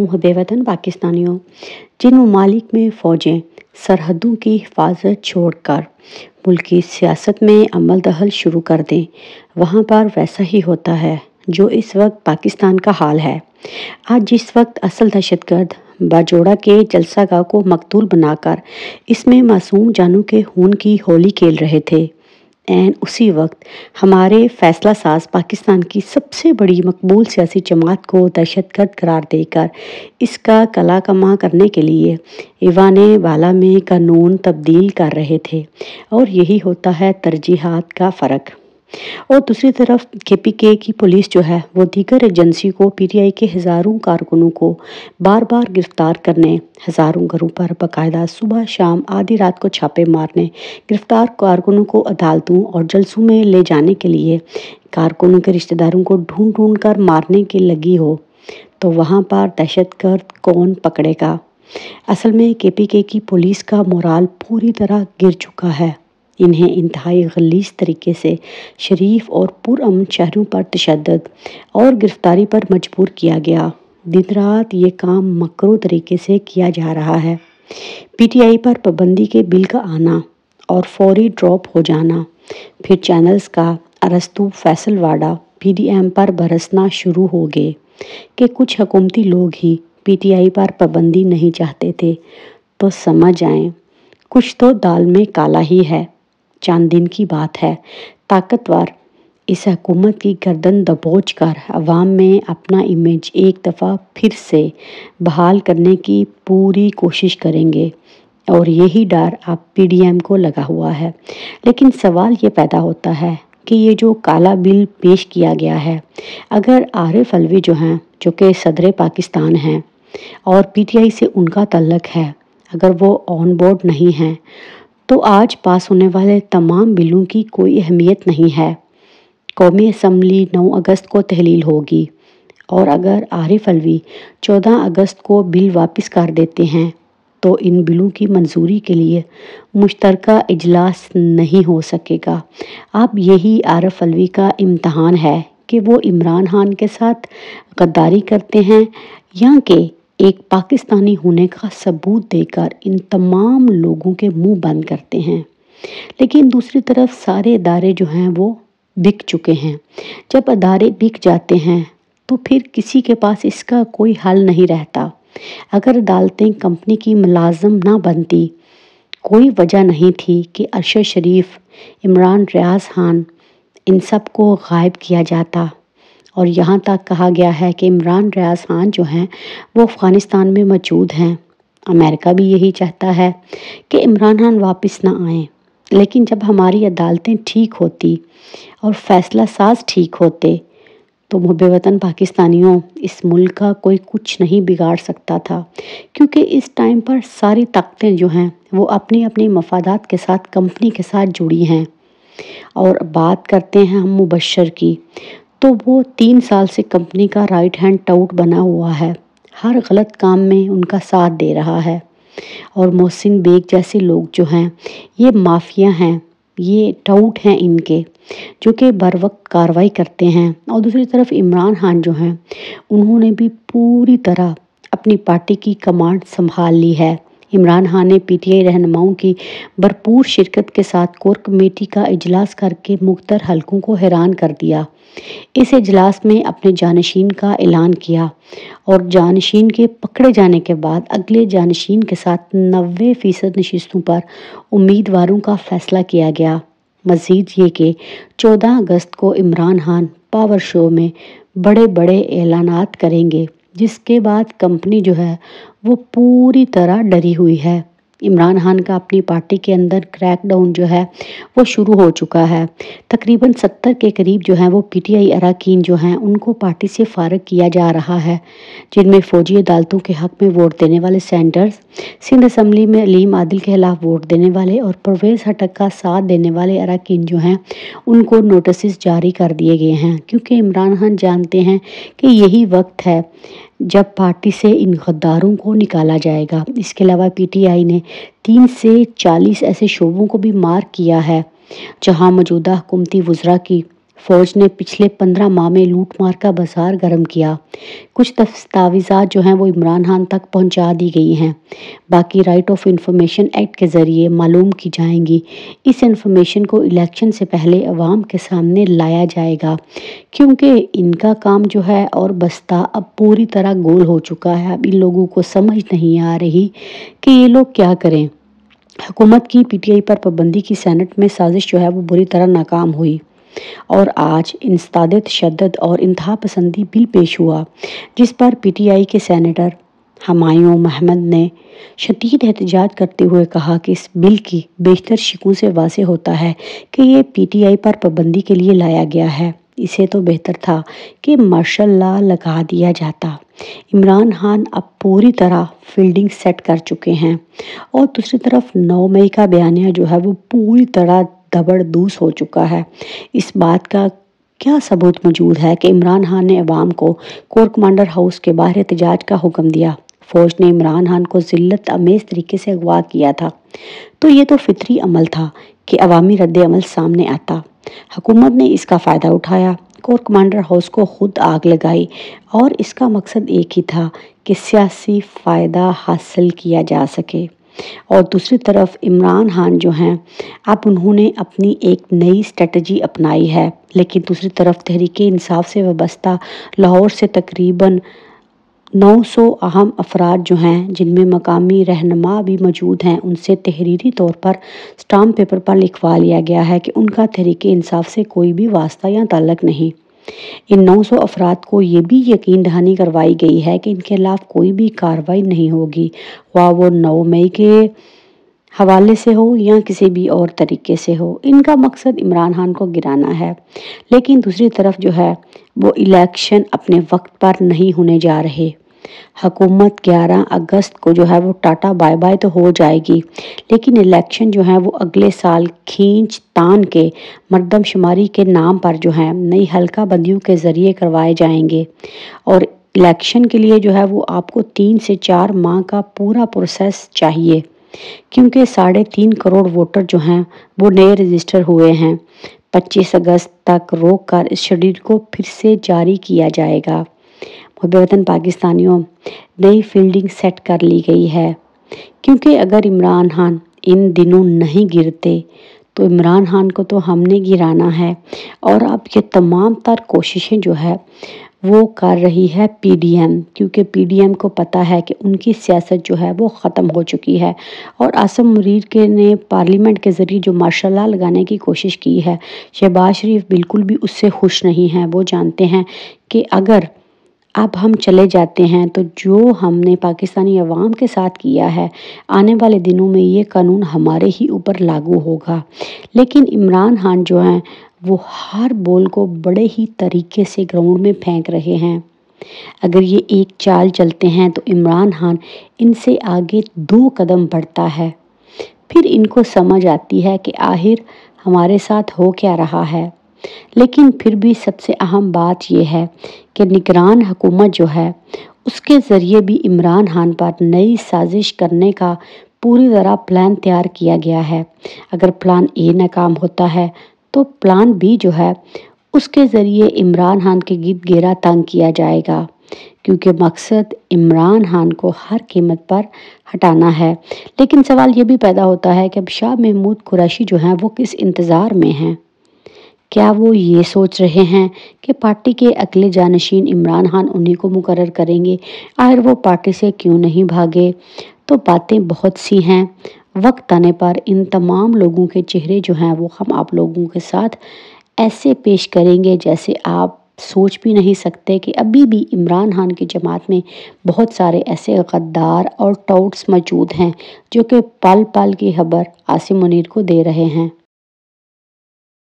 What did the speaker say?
محب وطن پاکستانیوں، جن ممالک میں فوجیں سرحدوں کی حفاظت چھوڑ کر ملک کی سیاست میں عمل دخل شروع کر دیں، وہاں پر ویسا ہی ہوتا ہے جو اس وقت پاکستان کا حال ہے۔ آج جس وقت اصل دہشت گرد باجوڑا کے جلسہ گاہ کو مقتول بنا کر اس میں معصوم جانوں کے خون کی ہولی کھیل رہے تھے، اسی وقت ہمارے فیصلہ ساز پاکستان کی سب سے بڑی مقبول سیاسی جماعت کو دہشت گرد قرار دے کر اس کا کلا کما کرنے کے لیے ایوان بالا میں قانون تبدیل کر رہے تھے، اور یہی ہوتا ہے ترجیحات کا فرق۔ اور دوسری طرف KPK کی پولیس جو ہے وہ دیگر ایجنسی کو PTI کے ہزاروں کارکنوں کو بار بار گرفتار کرنے، ہزاروں گھروں پر باقاعدہ صبح شام آدھی رات کو چھاپے مارنے، گرفتار کارکنوں کو عدالتوں اور جلسوں میں لے جانے کے لیے کارکنوں کے رشتہ داروں کو ڈھونڈ ڈھونڈ کر مارنے کی لگی ہو، تو وہاں پر دہشت گرد کون پکڑے گا؟ اصل میں KPK کی پولیس کا مورال پوری طرح گر چکا ہے۔ انہیں انتہائی غلیظ طریقے سے شریف اور پرامن شہریوں پر تشدد اور گرفتاری پر مجبور کیا گیا۔ دن رات یہ کام مکرو طریقے سے کیا جا رہا ہے۔ PTI پر پابندی کے بل کا آنا اور فوری ڈراپ ہو جانا، پھر چینلز کا ارسطو فیصل وادہ PDM پر برسنا شروع ہو گئے کہ کچھ حکومتی لوگ ہی PTI پر پابندی نہیں چاہتے تھے، تو سمجھ آئیں کچھ تو دال میں کالا ہی ہے۔ چند دن کی بات ہے، طاقتور اس حکومت کی گردن دبوچ کر عوام میں اپنا امیج ایک دفعہ پھر سے بحال کرنے کی پوری کوشش کریں گے، اور یہی ڈر اب PDM کو لگا ہوا ہے۔ لیکن سوال یہ پیدا ہوتا ہے کہ یہ جو کالا بل پیش کیا گیا ہے، اگر عارف علوی جو ہیں، جو کہ صدر پاکستان ہیں اور PTI سے ان کا تعلق ہے، اگر وہ آن بورڈ نہیں ہیں، تو آج پاس ہونے والے تمام بلوں کی کوئی اہمیت نہیں ہے۔ قومی اسمبلی 9 اگست کو تحلیل ہوگی، اور اگر عارف علوی 14 اگست کو بل واپس کر دیتے ہیں تو ان بلوں کی منظوری کے لیے مشترکہ اجلاس نہیں ہو سکے گا۔ اب یہی عارف علوی کا امتحان ہے کہ وہ عمران خان کے ساتھ غداری کرتے ہیں، یا کہ ایک پاکستانی ہونے کا ثبوت دے کر ان تمام لوگوں کے منہ بند کرتے ہیں۔ لیکن دوسری طرف سارے ادارے جو ہیں وہ بک چکے ہیں۔ جب ادارے بک جاتے ہیں تو پھر کسی کے پاس اس کا کوئی حل نہیں رہتا۔ اگر عدالتیں کمپنی کی ملازم نہ بنتی، کوئی وجہ نہیں تھی کہ ارشد شریف، عمران ریاض خان، ان سب کو غائب کیا جاتا، اور یہاں تک کہا گیا ہے کہ عمران ریاض خان جو ہیں وہ افغانستان میں موجود ہیں۔ امریکہ بھی یہی چاہتا ہے کہ عمران خان واپس نہ آئیں۔ لیکن جب ہماری عدالتیں ٹھیک ہوتی اور فیصلہ ساز ٹھیک ہوتے تو محب وطن پاکستانیوں، اس ملک کا کوئی کچھ نہیں بگاڑ سکتا تھا، کیونکہ اس ٹائم پر ساری طاقتیں جو ہیں وہ اپنی اپنی مفادات کے ساتھ کمپنی کے ساتھ جڑی ہیں۔ اور بات کرتے ہیں ہم مبشر کی، تو وہ 3 سال سے کمپنی کا رائٹ ہینڈ ٹاؤٹ بنا ہوا ہے، ہر غلط کام میں ان کا ساتھ دے رہا ہے۔ اور محسن بیگ جیسے لوگ جو ہیں یہ مافیا ہیں، یہ ٹاؤٹ ہیں ان کے، جو کہ بر وقت کارروائی کرتے ہیں۔ اور دوسری طرف عمران خان جو ہیں انہوں نے بھی پوری طرح اپنی پارٹی کی کمانڈ سنبھال لی ہے۔ عمران خان نے PTI رہنماؤں کی بھرپور شرکت کے ساتھ کور کمیٹی کا اجلاس کر کے مختار حلقوں کو حیران کر دیا۔ اس اجلاس میں اپنے جانشین کا اعلان کیا، اور جانشین کے پکڑے جانے کے بعد اگلے جانشین کے ساتھ 90% نشستوں پر امیدواروں کا فیصلہ کیا گیا۔ مزید یہ کہ 14 اگست کو عمران خان پاور شو میں بڑے بڑے اعلانات کریں گے، جس کے بعد کمپنی جو ہے وہ پوری طرح ڈری ہوئی ہے۔ عمران خان کا اپنی پارٹی کے اندر کریک ڈاؤن جو ہے وہ شروع ہو چکا ہے۔ تقریباً 70 کے قریب جو ہیں وہ PTI اراکین جو ہیں ان کو پارٹی سے فارغ کیا جا رہا ہے، جن میں فوجی عدالتوں کے حق میں ووٹ دینے والے سینیٹرز، سندھ اسمبلی میں علیم عادل کے خلاف ووٹ دینے والے اور پرویز خٹک کا ساتھ دینے والے اراکین جو ہیں ان کو نوٹسز جاری کر دیے گئے ہیں، کیونکہ عمران خان جانتے ہیں کہ یہی وقت ہے جب پارٹی سے ان غداروں کو نکالا جائے گا۔ اس کے علاوہ PTI نے 30 سے 40 ایسے شعبوں کو بھی مارک کیا ہے جہاں موجودہ حکومتی وزراء کی فوج نے پچھلے 15 ماہ میں لوٹ مار کا بازار گرم کیا۔ کچھ دستاویزات جو ہیں وہ عمران خان تک پہنچا دی گئی ہیں، باقی رائٹ آف انفارمیشن ایکٹ کے ذریعے معلوم کی جائیں گی۔ اس انفارمیشن کو الیکشن سے پہلے عوام کے سامنے لایا جائے گا، کیونکہ ان کا کام جو ہے اور بستہ اب پوری طرح گول ہو چکا ہے۔ اب ان لوگوں کو سمجھ نہیں آ رہی کہ یہ لوگ کیا کریں۔ حکومت کی پی ٹی آئی پر پابندی کی سینٹ میں سازش جو ہے وہ بری طرح ناکام ہوئی، اور آج انسداد تشدد اور انتہا پسندی بل پیش ہوا، جس پر پی ٹی آئی کے سینیٹر ہمایوں محمد نے شدید احتجاج کرتے ہوئے کہا کہ اس بل کی بیشتر شقوں سے واضح ہوتا ہے کہ یہ پی ٹی آئی پر پابندی کے لیے لایا گیا ہے۔ اسے تو بہتر تھا کہ مارشل لا لگا دیا جاتا۔ عمران خان اب پوری طرح فیلڈنگ سیٹ کر چکے ہیں، اور دوسری طرف 9 مئی کا بیانیہ جو ہے وہ پوری طرح دبردوس ہو چکا ہے۔ اس بات کا کیا ثبوت موجود ہے کہ عمران خان نے عوام کو کور کمانڈر ہاؤس کے باہر احتجاج کا حکم دیا؟ فوج نے عمران خان کو ذلت امیز طریقے سے اغوا کیا تھا، تو یہ تو فطری عمل تھا کہ عوامی رد عمل سامنے آتا۔ حکومت نے اس کا فائدہ اٹھایا، کور کمانڈر ہاؤس کو خود آگ لگائی، اور اس کا مقصد ایک ہی تھا کہ سیاسی فائدہ حاصل کیا جا سکے۔ اور دوسری طرف عمران خان جو ہیں، اب انہوں نے اپنی ایک نئی اسٹریٹجی اپنائی ہے، لیکن دوسری طرف تحریک انصاف سے وابستہ لاہور سے تقریباً 900 اہم افراد جو ہیں، جن میں مقامی رہنما بھی موجود ہیں، ان سے تحریری طور پر اسٹامپ پیپر پر لکھوا لیا گیا ہے کہ ان کا تحریک انصاف سے کوئی بھی واسطہ یا تعلق نہیں۔ ان 900 افراد کو یہ بھی یقین دہانی کروائی گئی ہے کہ ان کے خلاف کوئی بھی کارروائی نہیں ہوگی، خواہ وہ 9 مئی کے حوالے سے ہو یا کسی بھی اور طریقے سے ہو۔ ان کا مقصد عمران خان کو گرانا ہے، لیکن دوسری طرف جو ہے وہ الیکشن اپنے وقت پر نہیں ہونے جا رہے۔ حکومت 11 اگست کو جو ہے وہ ٹاٹا بائے بائے تو ہو جائے گی، لیکن الیکشن جو ہے وہ اگلے سال کھینچ تان کے مردم شماری کے نام پر جو ہے نئی حلقہ بندیوں کے ذریعے کروائے جائیں گے، اور الیکشن کے لیے جو ہے وہ آپ کو 3 سے 4 ماہ کا پورا پروسیس چاہیے، کیونکہ 3.5 کروڑ ووٹر جو ہیں وہ نئے رجسٹر ہوئے ہیں۔ 25 اگست تک روک کر اس شیڈول کو پھر سے جاری کیا جائے گا۔ محب وطن پاکستانیوں، نئی فیلڈنگ سیٹ کر لی گئی ہے، کیونکہ اگر عمران خان ان دنوں نہیں گرتے تو عمران خان کو تو ہم نے گرانا ہے، اور اب یہ تمام تر کوششیں جو ہے وہ کر رہی ہے پی ڈی ایم، کیونکہ پی ڈی ایم کو پتہ ہے کہ ان کی سیاست جو ہے وہ ختم ہو چکی ہے، اور عاصم منیر نے پارلیمنٹ کے ذریعے جو مارشل لا لگانے کی کوشش کی ہے، شہباز شریف بالکل بھی اس سے خوش نہیں ہیں۔ وہ جانتے ہیں کہ اگر اب ہم چلے جاتے ہیں تو جو ہم نے پاکستانی عوام کے ساتھ کیا ہے، آنے والے دنوں میں یہ قانون ہمارے ہی اوپر لاگو ہوگا۔ لیکن عمران خان جو ہیں وہ ہر بول کو بڑے ہی طریقے سے گراؤنڈ میں پھینک رہے ہیں۔ اگر یہ ایک چال چلتے ہیں تو عمران خان ان سے آگے 2 قدم بڑھتا ہے، پھر ان کو سمجھ آتی ہے کہ آخر ہمارے ساتھ ہو کیا رہا ہے۔ لیکن پھر بھی سب سے اہم بات یہ ہے کہ نگران حکومت جو ہے اس کے ذریعے بھی عمران خان پر نئی سازش کرنے کا پوری طرح پلان تیار کیا گیا ہے۔ اگر پلان اے ناکام ہوتا ہے تو پلان بی جو ہے اس کے ذریعے عمران خان کے گرد گھیرا تنگ کیا جائے گا، کیونکہ مقصد عمران خان کو ہر قیمت پر ہٹانا ہے۔ لیکن سوال یہ بھی پیدا ہوتا ہے کہ اب شاہ محمود قریشی جو ہیں وہ کس انتظار میں ہیں؟ کیا وہ یہ سوچ رہے ہیں کہ پارٹی کے اگلے جانشین عمران خان انہی کو مقرر کریں گے؟ آخر وہ پارٹی سے کیوں نہیں بھاگے؟ تو باتیں بہت سی ہیں، وقت آنے پر ان تمام لوگوں کے چہرے جو ہیں وہ ہم آپ لوگوں کے ساتھ ایسے پیش کریں گے جیسے آپ سوچ بھی نہیں سکتے کہ ابھی بھی عمران خان کی جماعت میں بہت سارے ایسے غدار اور ٹاؤٹس موجود ہیں جو کہ پل پل کی خبر عاصم منیر کو دے رہے ہیں۔